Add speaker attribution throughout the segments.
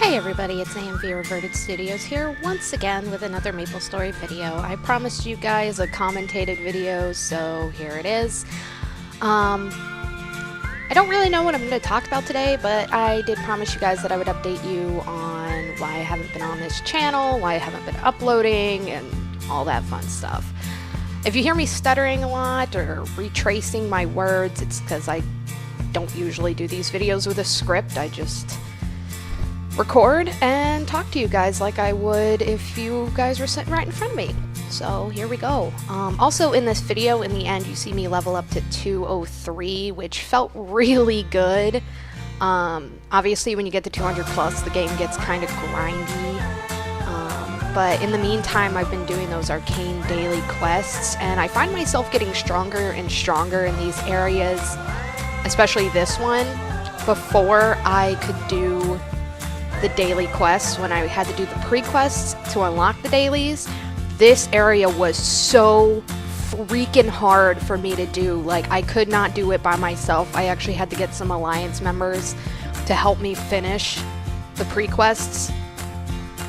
Speaker 1: Hi everybody, it's AMV Reverted Studios here once again with another Maple Story video. I promised you guys a commentated video, so here it is. I don't really know what I'm going to talk about today, but I did promise you guys that I would update you on why I haven't been on this channel, why I haven't been uploading, and all that fun stuff. If you hear me stuttering a lot or retracing my words, it's because I don't usually do these videos with a script. I just record and talk to you guys like I would if you guys were sitting right in front of me. So here we go. Also in this video, in the end, you see me level up to 203, which felt really good. Obviously when you get to 200 plus, the game gets kind of grindy. But in the meantime, I've been doing those arcane daily quests, and I find myself getting stronger and stronger in these areas, especially this one. Before I could do the daily quests, when I had to do the pre-quests to unlock the dailies, this area was so freaking hard for me to do. Like, I could not do it by myself. I actually had to get some Alliance members to help me finish the pre-quests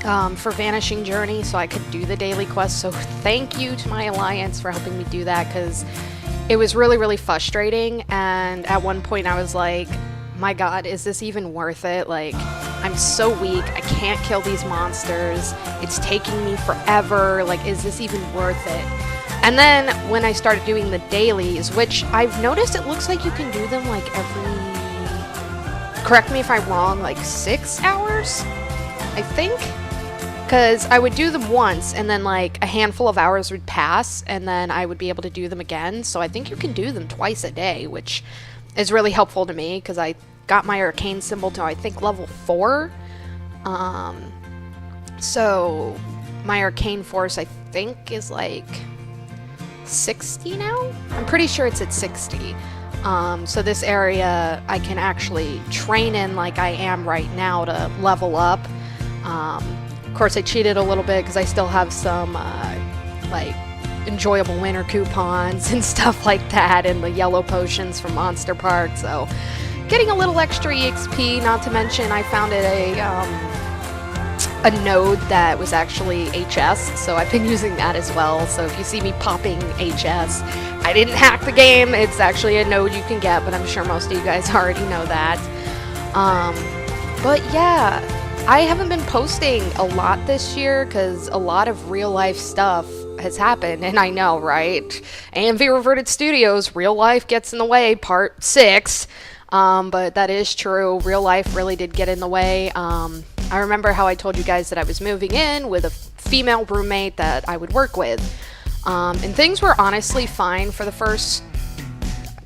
Speaker 1: for Vanishing Journey so I could do the daily quests. So thank you to my Alliance for helping me do that, because it was really, really frustrating. And at one point I was like, my god, is this even worth it? Like, I'm so weak, I can't kill these monsters, it's taking me forever, like, is this even worth it? And then when I started doing the dailies, which I've noticed it looks like you can do them like every, correct me if I'm wrong, like 6 hours, I think? Because I would do them once and then like a handful of hours would pass and then I would be able to do them again. So I think you can do them twice a day, which is really helpful to me because I got my arcane symbol to, I think, level 4. So my arcane force, I think, is like 60 now? I'm pretty sure it's at 60. So this area I can actually train in like I am right now to level up. Of course I cheated a little bit because I still have some like enjoyable winter coupons and stuff like that, and the yellow potions from Monster Park, so getting a little extra EXP. Not to mention I found it a node that was actually HS, so I've been using that as well. So if you see me popping HS, I didn't hack the game, it's actually a node you can get, but I'm sure most of you guys already know that. But yeah, I haven't been posting a lot this year because a lot of real life stuff has happened, and I know, right? AMV Reverted Studios, real life gets in the way, part 6. But that is true. Real life really did get in the way. I remember how I told you guys that I was moving in with a female roommate that I would work with. And things were honestly fine for the first,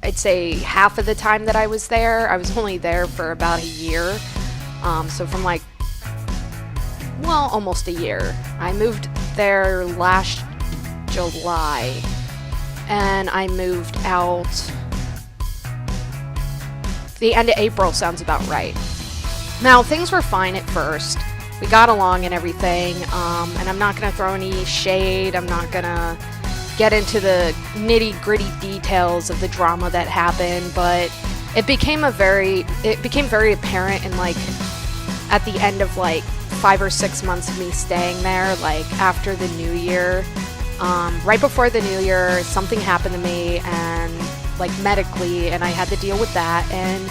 Speaker 1: I'd say, half of the time that I was there. I was only there for about a year. So from like, well, almost a year. I moved there last July, and I moved out the end of April, sounds about right. Now, things were fine at first. We got along and everything, and I'm not going to throw any shade. I'm not going to get into the nitty-gritty details of the drama that happened, but it became very apparent in like at the end of like 5 or 6 months of me staying there, like after the new year. Right before the new year, something happened to me, and like medically, and I had to deal with that, and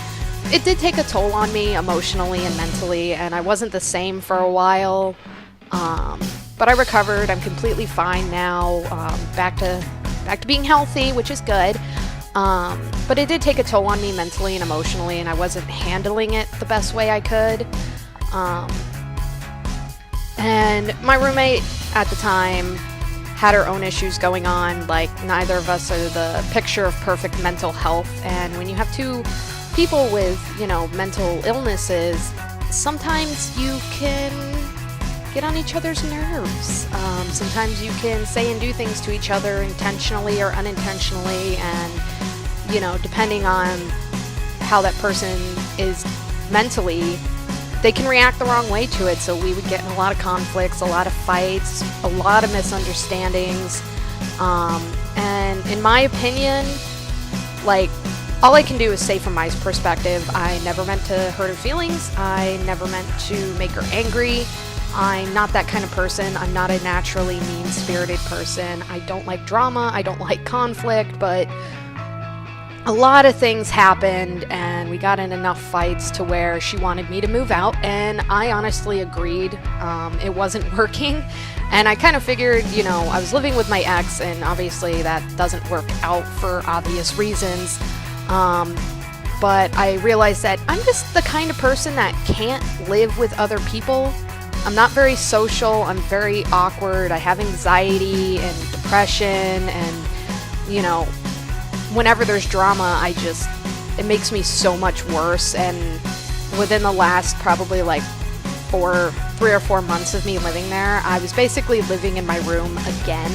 Speaker 1: it did take a toll on me emotionally and mentally, and I wasn't the same for a while, but I recovered. I'm completely fine now, back to being healthy, which is good, but it did take a toll on me mentally and emotionally, and I wasn't handling it the best way I could. And my roommate at the time had her own issues going on. Like, neither of us are the picture of perfect mental health, and when you have two people with, you know, mental illnesses, sometimes you can get on each other's nerves. Sometimes you can say and do things to each other intentionally or unintentionally, and, you know, depending on how that person is mentally, they can react the wrong way to it. So we would get in a lot of conflicts, a lot of fights, a lot of misunderstandings, and in my opinion, like, all I can do is say from my perspective, I never meant to hurt her feelings. I never meant to make her angry. I'm not that kind of person. I'm not a naturally mean-spirited person. I don't like drama. I don't like conflict, but a lot of things happened and we got in enough fights to where she wanted me to move out, and I honestly agreed. It wasn't working, and I kind of figured, you know, I was living with my ex, and obviously that doesn't work out for obvious reasons. But I realized that I'm just the kind of person that can't live with other people. I'm not very social. I'm very awkward. I have anxiety and depression, and, you know, whenever there's drama, it makes me so much worse. And within the last probably like 3 or 4 months of me living there, I was basically living in my room again,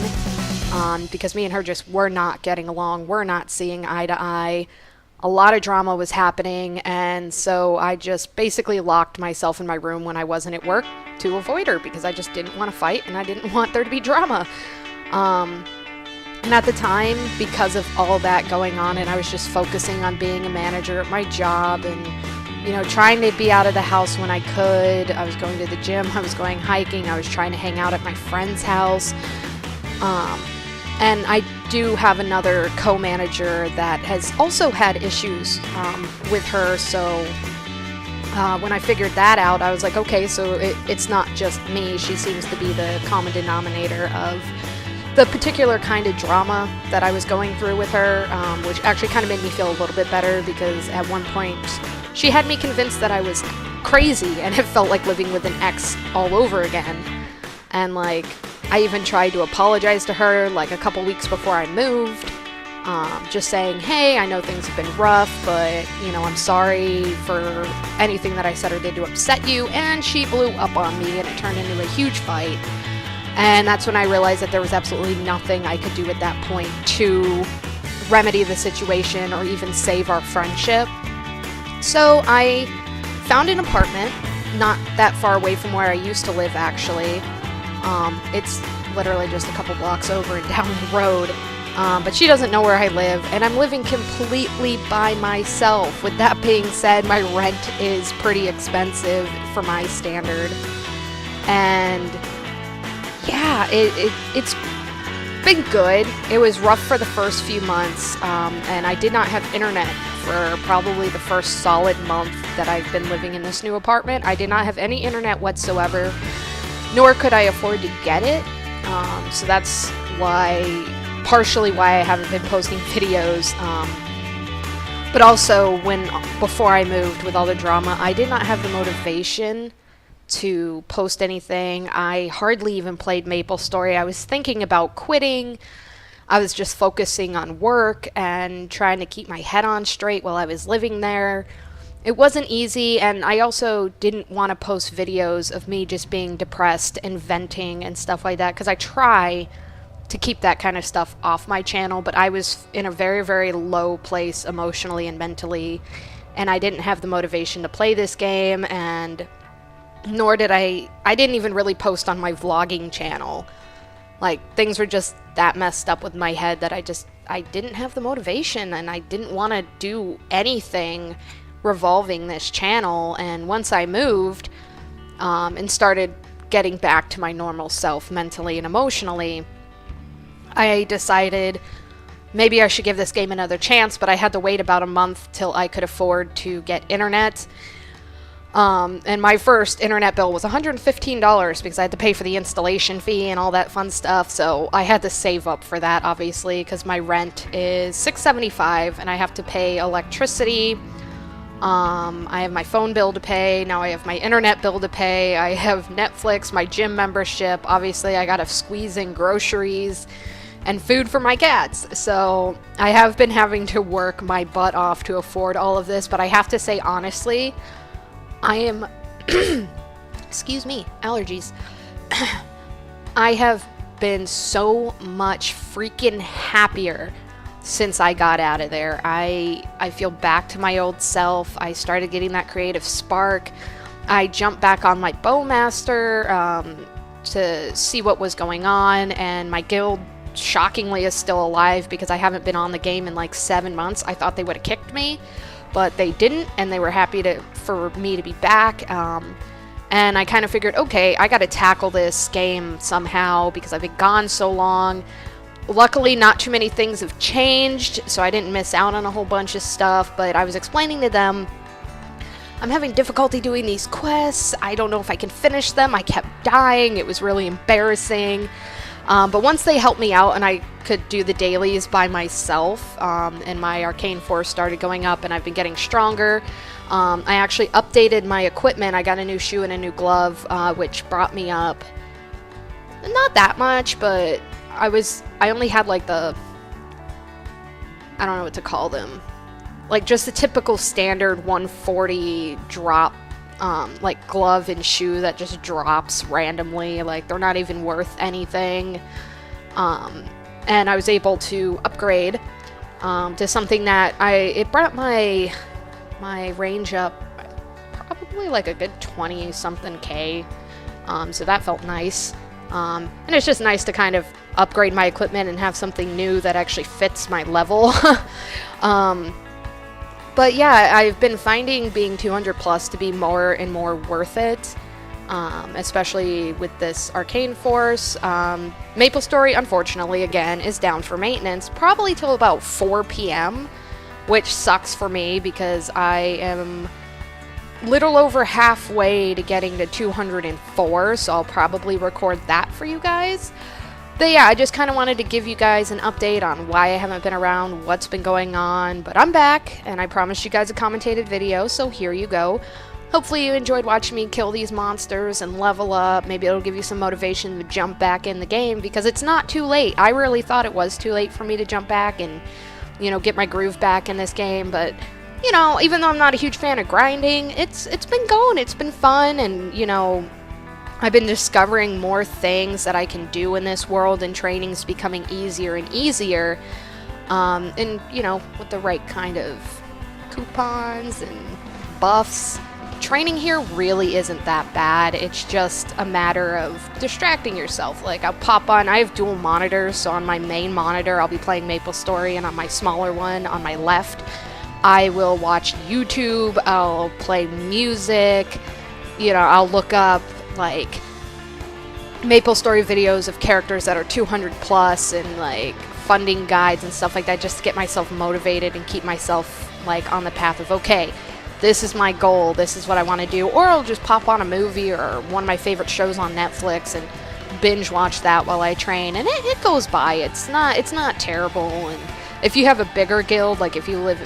Speaker 1: because me and her just were not getting along. We're not seeing eye to eye. A lot of drama was happening, and so I just basically locked myself in my room when I wasn't at work to avoid her, because I just didn't want to fight and I didn't want there to be drama. And at the time, because of all that going on, and I was just focusing on being a manager at my job and, you know, trying to be out of the house when I could. I was going to the gym, I was going hiking, I was trying to hang out at my friend's house. And I do have another co-manager that has also had issues with her, so when I figured that out, I was like, okay, so it's not just me. She seems to be the common denominator of the particular kind of drama that I was going through with her, which actually kind of made me feel a little bit better, because at one point she had me convinced that I was crazy, and it felt like living with an ex all over again. And like, I even tried to apologize to her like a couple weeks before I moved, just saying, hey, I know things have been rough, but, you know, I'm sorry for anything that I said or did to upset you. And she blew up on me, and it turned into a huge fight. And that's when I realized that there was absolutely nothing I could do at that point to remedy the situation or even save our friendship. So I found an apartment not that far away from where I used to live, actually. It's literally just a couple blocks over and down the road. But she doesn't know where I live, and I'm living completely by myself. With that being said, my rent is pretty expensive for my standard. And yeah, it's been good. It was rough for the first few months, and I did not have internet for probably the first solid month that I've been living in this new apartment. I did not have any internet whatsoever, nor could I afford to get it. So that's partially why I haven't been posting videos. But also, before I moved with all the drama, I did not have the motivation to post anything. I hardly even played MapleStory. I was thinking about quitting. I was just focusing on work and trying to keep my head on straight while I was living there. It wasn't easy, and I also didn't want to post videos of me just being depressed and venting and stuff like that, because I try to keep that kind of stuff off my channel, but I was in a very, very low place emotionally and mentally, and I didn't have the motivation to play this game, and nor did I didn't even really post on my vlogging channel. Like, things were just that messed up with my head that I didn't have the motivation, and I didn't want to do anything revolving this channel. And once I moved and started getting back to my normal self mentally and emotionally, I decided maybe I should give this game another chance, but I had to wait about a month till I could afford to get internet. And my first internet bill was $115 because I had to pay for the installation fee and all that fun stuff. So I had to save up for that, obviously, because my rent is $675 and I have to pay electricity. I have my phone bill to pay. Now I have my internet bill to pay. I have Netflix, my gym membership. Obviously, I gotta squeeze in groceries and food for my cats. So I have been having to work my butt off to afford all of this, but I have to say, honestly, I am, excuse me, allergies. I have been so much freaking happier since I got out of there. I feel back to my old self. I started getting that creative spark. I jumped back on my BowMaster to see what was going on, and my guild shockingly is still alive because I haven't been on the game in like 7 months. I thought they would have kicked me, but they didn't, and they were happy for me to be back. And I kind of figured, okay, I got to tackle this game somehow because I've been gone so long. Luckily, not too many things have changed, so I didn't miss out on a whole bunch of stuff, but I was explaining to them, I'm having difficulty doing these quests. I don't know if I can finish them. I kept dying. It was really embarrassing. But once they helped me out and I could do the dailies by myself, and my arcane force started going up and I've been getting stronger, I actually updated my equipment. I got a new shoe and a new glove, which brought me up not that much, but I only had like I don't know what to call them, like just the typical standard 140 drop, like glove and shoe that just drops randomly, like they're not even worth anything. And I was able to upgrade to something that it brought my range up probably like a good 20 something K, so that felt nice. And it's just nice to kind of upgrade my equipment and have something new that actually fits my level. But yeah, I've been finding being 200 plus to be more and more worth it, especially with this arcane force. Maple Story, unfortunately, again, is down for maintenance, probably till about 4 p.m., which sucks for me because I am little over halfway to getting to 204, so I'll probably record that for you guys. But yeah, I just kind of wanted to give you guys an update on why I haven't been around, what's been going on, but I'm back, and I promised you guys a commentated video, so here you go. Hopefully you enjoyed watching me kill these monsters and level up. Maybe it'll give you some motivation to jump back in the game, because it's not too late. I really thought it was too late for me to jump back and, you know, get my groove back in this game, but, you know, even though I'm not a huge fan of grinding, it's been going, it's been fun, and, you know, I've been discovering more things that I can do in this world, and training's becoming easier and easier, and, you know, with the right kind of coupons and buffs. Training here really isn't that bad. It's just a matter of distracting yourself. Like, I'll pop on, I have dual monitors, so on my main monitor I'll be playing Maple Story, and on my smaller one on my left I will watch YouTube, I'll play music, you know, I'll look up like Maple Story videos of characters that are 200 plus and like funding guides and stuff like that, just to get myself motivated and keep myself like on the path of, okay, this is my goal, this is what I want to do. Or I'll just pop on a movie or one of my favorite shows on Netflix and binge watch that while I train, and it goes by. It's not terrible. And if you have a bigger guild, like if you live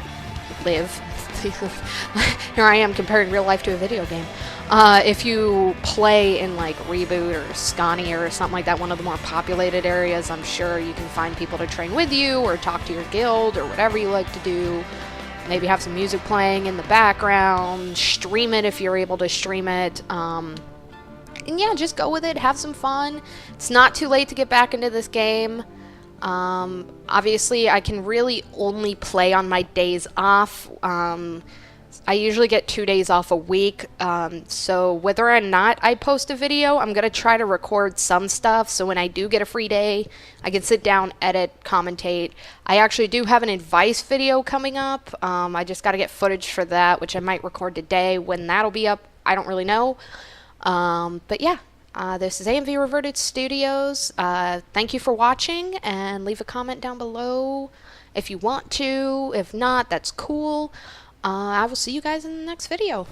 Speaker 1: here I am comparing real life to a video game. If you play in like Reboot or Scania or something like that, one of the more populated areas, I'm sure you can find people to train with you or talk to your guild or whatever you like to do. Maybe have some music playing in the background, stream it if you're able to stream it. And yeah, just go with it, have some fun. It's not too late to get back into this game. Obviously, I can really only play on my days off. I usually get 2 days off a week, so whether or not I post a video, I'm going to try to record some stuff, so when I do get a free day, I can sit down, edit, commentate. I actually do have an advice video coming up. I just got to get footage for that, which I might record today. When that'll be up, I don't really know. But yeah, this is AMV Reverted Studios. Thank you for watching, and leave a comment down below if you want to. If not, that's cool. I will see you guys in the next video.